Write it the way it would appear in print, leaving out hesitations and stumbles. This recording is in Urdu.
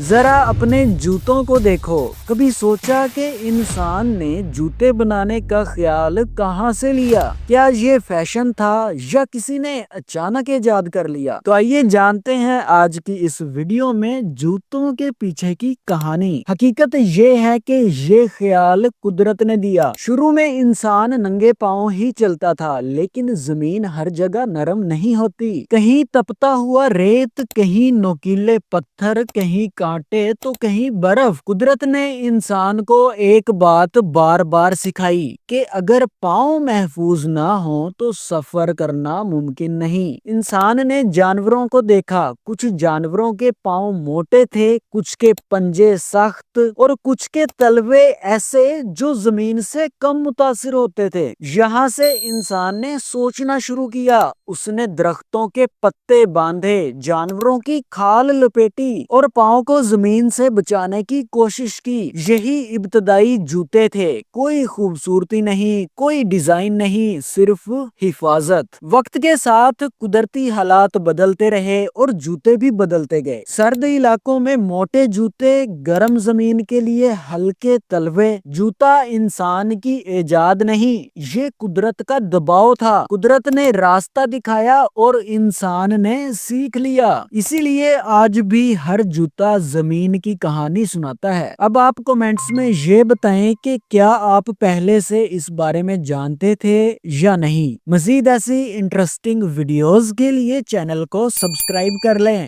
ذرا اپنے جوتوں کو دیکھو، کبھی سوچا کہ انسان نے جوتے بنانے کا خیال کہاں سے لیا؟ کیا یہ فیشن تھا یا کسی نے اچانک ایجاد کر لیا؟ تو آئیے جانتے ہیں آج کی اس ویڈیو میں جوتوں کے پیچھے کی کہانی۔ حقیقت یہ ہے کہ یہ خیال قدرت نے دیا۔ شروع میں انسان ننگے پاؤں ہی چلتا تھا، لیکن زمین ہر جگہ نرم نہیں ہوتی۔ کہیں تپتا ہوا ریت، کہیں نوکیلے پتھر، کہیں کانٹے تو کہیں برف۔ قدرت نے انسان کو ایک بات بار بار سکھائی کہ اگر پاؤں محفوظ نہ ہوں تو سفر کرنا ممکن نہیں۔ انسان نے جانوروں کو دیکھا، کچھ جانوروں کے پاؤں موٹے تھے، کچھ کے پنجے سخت اور کچھ کے تلوے ایسے جو زمین سے کم متاثر ہوتے تھے۔ یہاں سے انسان نے سوچنا شروع کیا۔ اس نے درختوں کے پتے باندھے، جانوروں کی کھال لپیٹی اور پاؤں کو زمین سے بچانے کی کوشش کی۔ یہی ابتدائی جوتے تھے، کوئی خوبصورتی نہیں، کوئی ڈیزائن نہیں، صرف حفاظت۔ وقت کے ساتھ قدرتی حالات بدلتے رہے اور جوتے بھی بدلتے گئے۔ سرد علاقوں میں موٹے جوتے، گرم زمین کے لیے ہلکے تلوے۔ جوتا انسان کی ایجاد نہیں، یہ قدرت کا دباؤ تھا۔ قدرت نے راستہ دکھایا اور انسان نے سیکھ لیا۔ اسی لیے آج بھی ہر جوتا زمین کی کہانی سناتا ہے۔ اب آپ کمنٹس میں یہ بتائیں کہ کیا آپ پہلے سے اس بارے میں جانتے تھے یا نہیں۔ مزید ایسی انٹرسٹنگ ویڈیوز کے لیے چینل کو سبسکرائب کر لیں۔